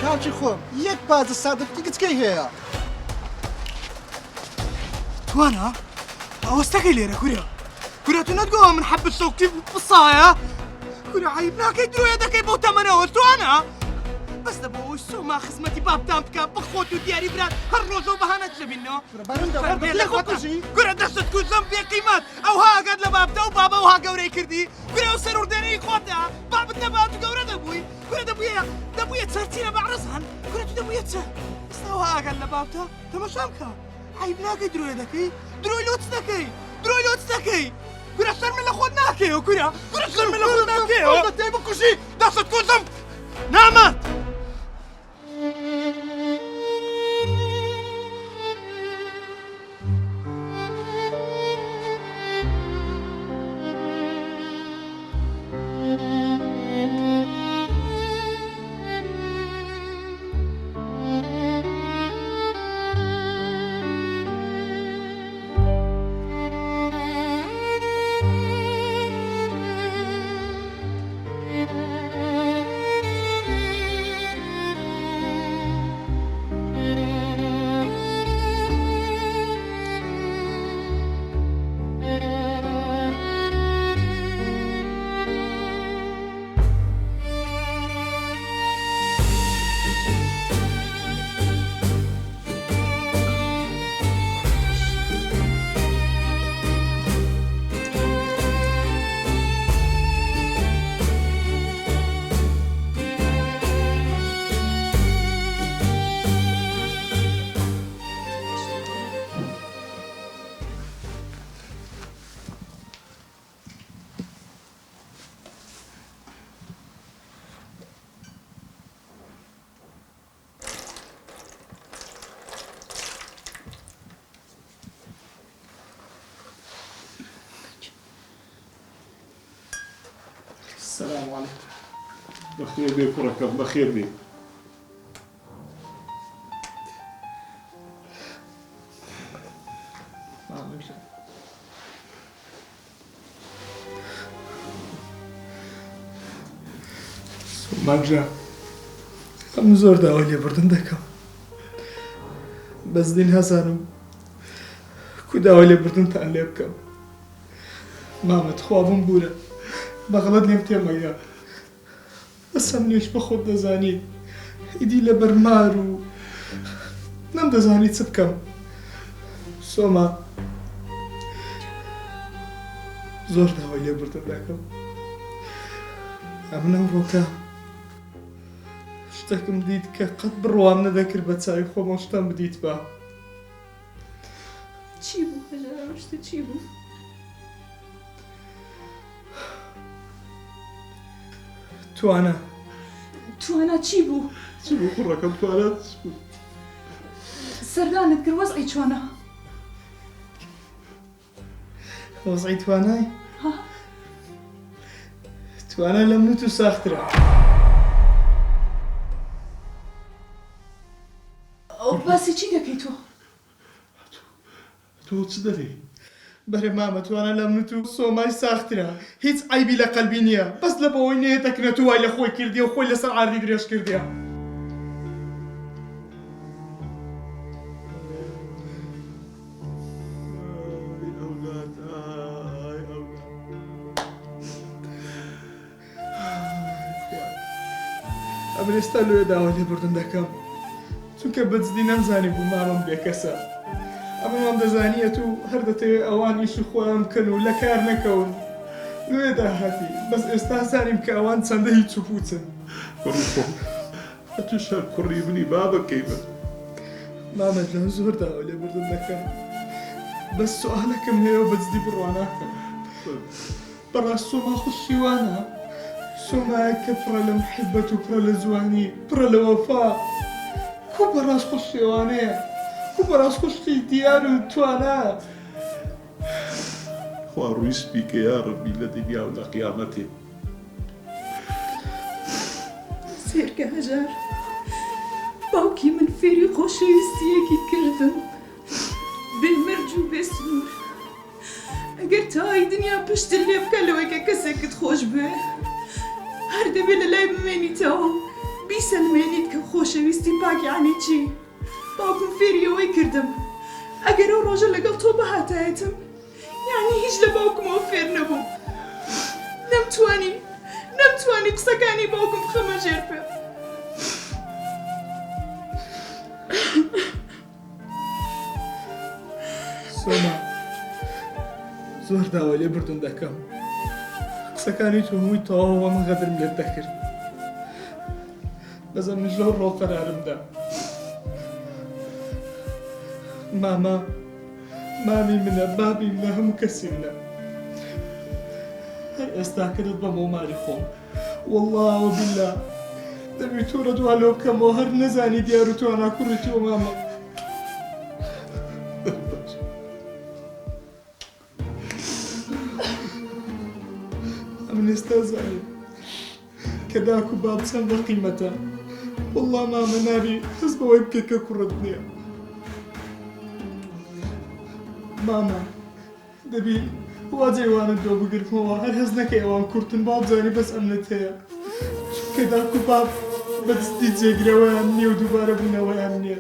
کاچی خۆم یەک بازە سادەفتی گچکەی هەیە توانا ئەوەستەکەی لێرە کورە تو نەتگوڵ من حەبت شەوقتی بسایە کورە عیب ناکەی درۆیە دەکەی بۆ تەمەنەوە توانا بەس لە بۆ ئەوەی سۆما خزمەتی بابتان بکە بخۆت و دیاری برات هەر ڕۆژە و بەهانەت لەبینەوە کورە دەستت کوژەم بێ قیمەت ئەوها ئەگەر لە بابتە و بابە وها گەورەی کردی کورە و سەروردێنەی خۆتە بابت نەبات و گەورە دەبووی کورە دەبوویە چەرچینە بەعرەزان کورە تو دەبوویە چە ئەوها ئەگەر لە بابتە تەماشام کە عیب ناکەی درۆیە دەکەی درۆی لۆ چ دەکەی کورە شەرمە لە خۆت ناکەیەوە کورە شەرمە لە خۆت ناکەیەوە دەتێ بکوژی دەستت کوژەم نامەت السلام عليكم. بخير بيك وركب بخير بيك. مانجا ئەم زۆر داوای لێبوردن دەکەم بەس دین هەزانم کو داوای لێبوردنتان لێ بکەم مامەت خوابم بوورە بەغڵەت لێم تێمەیە بەسەم نوێش بە خۆت دەزانی ئیدی لە بەرمار و نەمدەزانی چ بکەم سۆما زۆر داوای لێبوردن دەکەم ئەمن ئەمڕۆکە شتێکم دیت کە قەت بڕوام نەدەکرد بە چاوی خۆمە شتم بدیت بە چی بوو هەژار شتە چی بوو؟ توانە چی بوو؟ چی بوو کوڕەکەم توانە چ بوو؟ سەردانت کرد وەزعی چۆنە؟ وەزعی توانای؟ توانە لەم نوت و ساخترە ئەو باسی چی دەکەی تۆ؟ تۆ چ دەری؟ بەرێ مامە توانە لەم نوت و سۆمای ساخترە هیچ عیبی لە قەلبی نییە بەس لە بەوەی نێتەکە نەتوای لە خۆی کردی و خۆی لەسەر ئاردی درێژ کردیە ئەمن ئێستا لێ داوا لێبوردن دەکەم چونکە بەجددی نەمزانی بوو مامەم بێکەسە ئەمە مام دەزانیەت و هەر دەتەوێت ئەوانیشی خۆیان بکەن و لە کار نەکەون لێ داهاتی بەس ئێستا زانیم کە ئەوان چەندە هیچ و پوچن تو شەر کوڕی منی بابەکەی بن مامەت لەم زۆر داوا لێبوردن دەکەم بەس سوالەکەم هەیە و بەجددی بڕواناکەم بەڕاست سۆما خوشیوانە سۆمایە کە پڕە لە محبەت و پڕە لە جوانی پڕە لە وەفا کو بەڕاست خوشیوانەیە کو بەڕاست خوشتی دیار و توانە خوا ڕووی سپیکە یا ڕەبی لە دنیا و لە قیامەتێ سێرکە هەژار باوکی من فێری خۆشەویستیەکی کردم بێمەرج و بێسنوور ئەگەر تای دنیا پشتت لێ بکە لەوەی کە کەسێکت خۆش بێ هەر دەبێت لە لای بمێنیتەوە بیسەلمێنیت کە خۆشەویستی پاکیانی چی؟ باوکم فێریەوەی کردم ئەگەر ئەو ڕۆژە لەگەڵ تۆ بەهاتایەتم یعنی هیچ لە باوکمەوە فێر نەبووم نەمتوانی قسەکانی باوکم خەمەژێر بێ سۆما زۆر داوا لێ بردون دەکەم قسەکانی تۆ هەمووی تەواوە من غەدرم لێت دەکرد بەزە من ژۆر ڕۆ قەرارمدا مامی منە بابی منە هەموو کەسی منە هەر ئێستا کردت بە مۆماری خۆم والله وبالله دەبی تۆرە دوا لێ بکەمەوە هەر نەزانی دیار و توانە کوڕی تۆ مامە من استازاني كداكو باب سند قيمته والله ما مناري حسب ويبكيك كردني ماما دبي واجي وانا دو بقرف هو هل هزنك ايوان كرتن باب زاني بس امنتها كداكو باب بدستي جيجرا ويامني ودوباره بنا ويامني